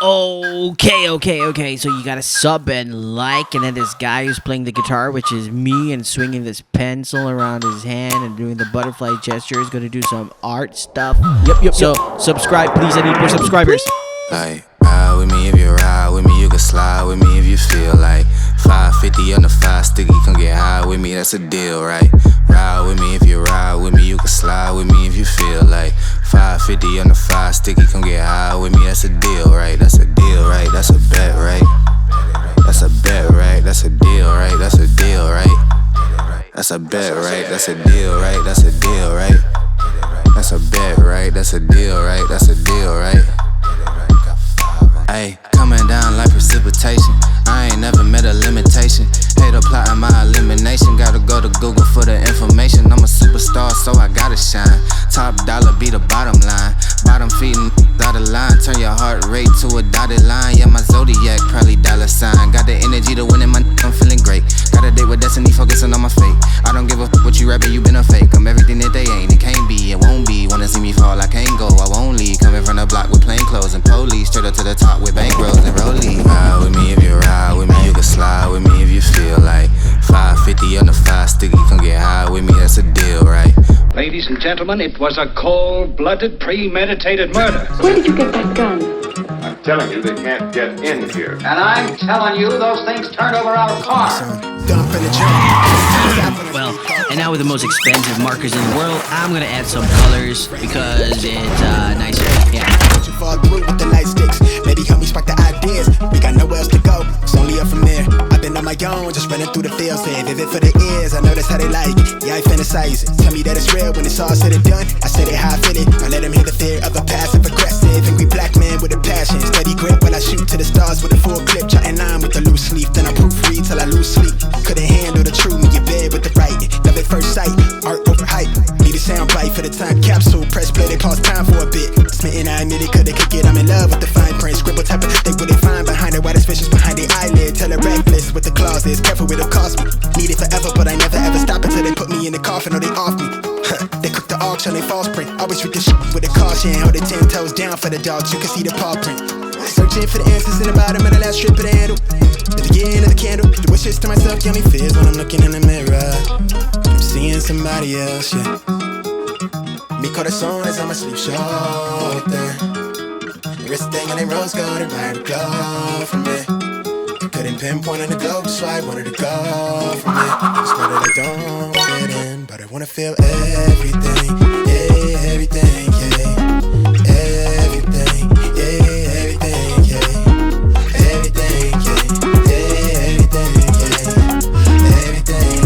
Okay. So you gotta sub and like, and then this guy who's playing the guitar, which is me, and swinging this pencil around his hand and doing the butterfly gesture, is gonna do some art stuff. Yep. So subscribe, please. I need more subscribers. Like, ride with me if you ride with me, you can slide with me if you feel like 550 on the 5 sticky, come get high with me, that's a deal, right? Ride with me if you ride with me, you can slide with me if you feel like 550 on the 5 sticky, come get high with me, that's a deal, right? That's a deal, right? That's a bet, right? That's a bet, right? That's a deal, right? That's a deal, right? That's a bet, right? That's a deal, right? That's a deal, right? That's a bet, right? That's a deal, right? That's a deal, right? Ayy, coming down like precipitation. I ain't never met a limitation. Hate plotting my elimination. Gotta go to Google for the information. I'm a superstar, so I gotta shine. Top dollar be the bottom line. Bottom feeding out of line. Turn your heart rate to a dotted line. Yeah, my zodiac probably dollar sign. Got the energy to win it, I'm feeling great. Got a date with destiny, focusing on my fate. I don't give a f what you rapping, you been a fake. I'm everything that they ain't, it can't be, it won't be. Wanna see me fall, I can't go, I won't leave. Coming from the block with plain clothes and police. Straight up to the top with bankrolls and rollies. Ride with me if you ride with me, you can slide with me if you feel like 550 on the 5 sticky, come get high with me, that's a deal, right? Ladies and gentlemen, it was a cold-blooded, premeditated murder. Where did you get that gun? I'm telling you, they can't get in here. And I'm telling you, those things turned over our car. Well, and now with the most expensive markers in the world, I'm gonna add some colors because it's nicer. Yeah. You fall through with the light sticks. Maybe help me spark the ideas. We got nowhere else to go. It's only up from there. I've been on my own, just running through the fields. Say vivid for the ears. I know that's how they like it. Yeah, I fantasize it. Tell me that it's real when it's all said and done. I said it how I feel it. I let them hear the fear of a passive aggressive angry black man with a passion. Steady grip while I shoot to the stars with a full clip. Chatting line with the loose leaf. Then I proofread till I lose sleep. Couldn't handle the truth in your bed with the writing. Love at first sight. Art over hype. Need a sound bite for the time capsule. Press play, they pause time for a bit. Smitten, I admit it, coulda kick it. I'm in love with the fine print. Scribble type of thing, what they find behind it. Why the suspicious behind the eyelid. Tell her reckless with the clauses. Careful, it'll cost me. Need it forever, but I never ever stop until they put me in the coffin or they off me. They cook the auction, they false print. Always read the shit with a caution. Hold it 10 toes down for the dogs, you can see the paw print. Searching for the answers in the bottom of the last strip of the handle. At the end of the candle, the wishes to myself give me fears when I'm looking in the mirror. I'm seeing somebody else, yeah. Mi corazón is on my sleeve shoulder. Wrist thing and they rose gold and where to go from it. Couldn't pinpoint on the globe, so I wanted to go from it. Just know that I don't fit in, but I wanna feel everything, yeah, everything, yeah. Everything, yeah, everything, yeah. Everything, yeah, everything, yeah. Everything,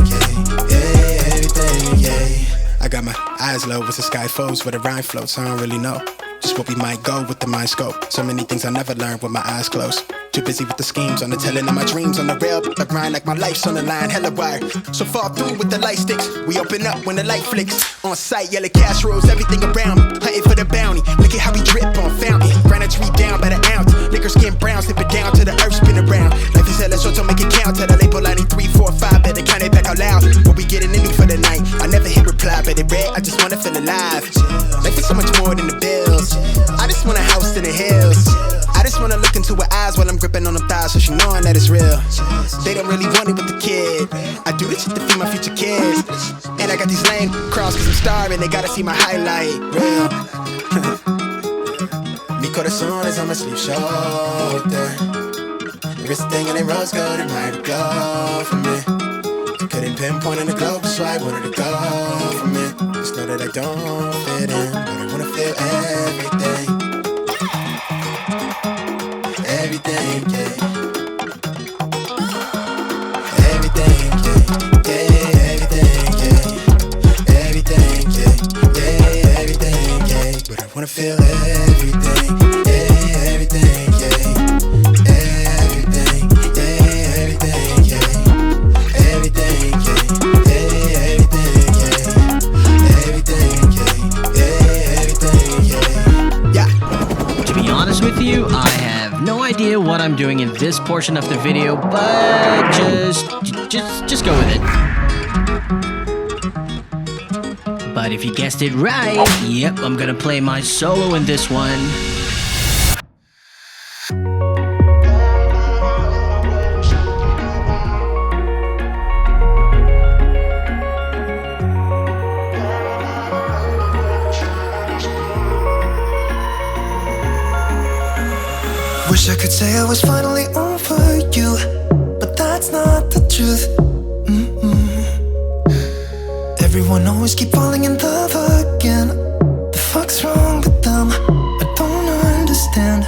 yeah, everything, yeah. I got my eyes low as the sky folds where the rhyme floats, I don't really know just what we might go with the mind scope. So many things I never learned with my eyes closed. Too busy with the schemes, on the telling of my dreams. On the rail, I grind like my life's on the line, hella wired. So far through with the light sticks. We open up when the light flicks. On sight, yellow casseroles, everything around me. Hunting for the bounty, look at how we drip on fountain. Grind a tree down by the ounce. Liquor skin brown, slip it down to the earth, spin around. Life is hella short, so make it count. Tell the label I need 3, 4, 5, better count it back out loud. What we getting into for the night? I never hit reply, but it read, I just wanna feel alive. Life is so much more than the bills. I just want a house in the hills. I just wanna look into her eyes while I'm gripping on them thighs, so she knowing that it's real. They don't really want it with the kid. I do this shit to feed my future kids. And I got these lame crowds cause I'm starving. They gotta see my highlight, real. Mi corazón is on my sleeve shoulder. Wrist thing and they rose gold and where to go from it. Couldn't pinpoint on the globe, so I wanted to go from it. Just know that I don't fit in, but I wanna feel everything. Everything, yeah. Everything, yeah. Yeah, everything, yeah. Everything, yeah. Yeah, everything, yeah. But I wanna feel everything. Yeah, everything, yeah. Everything, yeah, everything, yeah. Everything, yeah. Yeah, everything, yeah. Everything, yeah. Yeah, everything, yeah. Yeah. To be honest with you, I have no idea what I'm doing in this portion of the video, but just go with it. But if you guessed it right, yep, I'm gonna play my solo in this one. Wish I could say I was finally over you, but that's not the truth. Everyone always keep falling in love again. The fuck's wrong with them? I don't understand.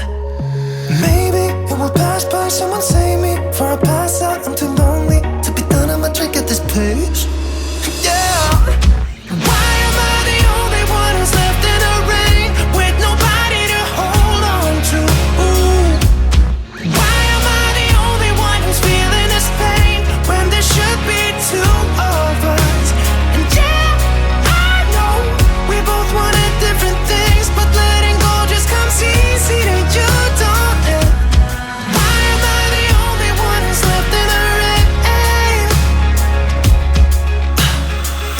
Maybe it will pass by, someone save me. Before I pass out, I'm too lonely to be done. I'ma drink at this place. Yeah. Why am I the only one who's left in the rain with nobody to hold on to? Ooh. Why am I the only one who's feeling this pain when there should be two of us? And yeah, I know we both wanted different things, but letting go just comes easy to you, don't it? Why am I the only one who's left in the rain?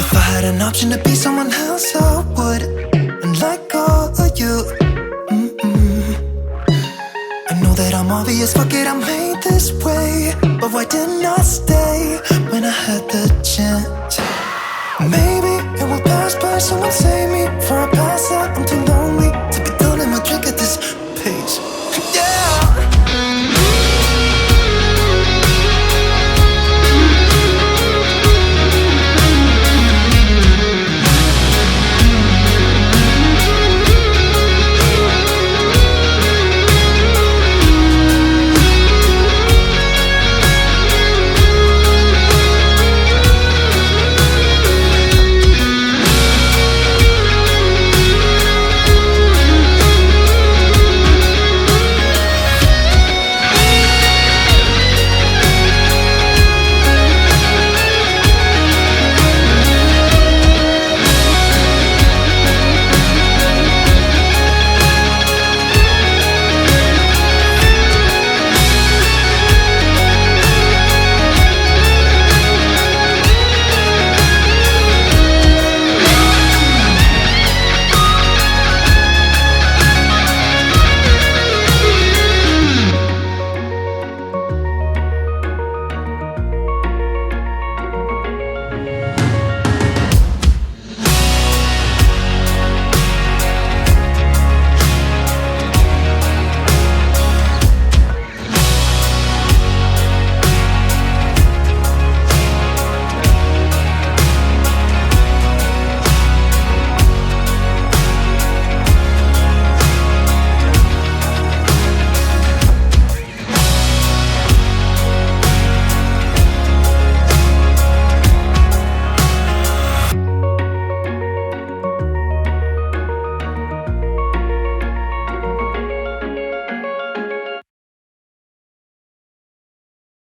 If I had an option to be someone else, I would, and let go of you. I know that I'm obvious, fuck it, I'm made this way. But why didn't I stay when I had the chance? Maybe it will pass by, someone save me. Before I pass out, I'm too low.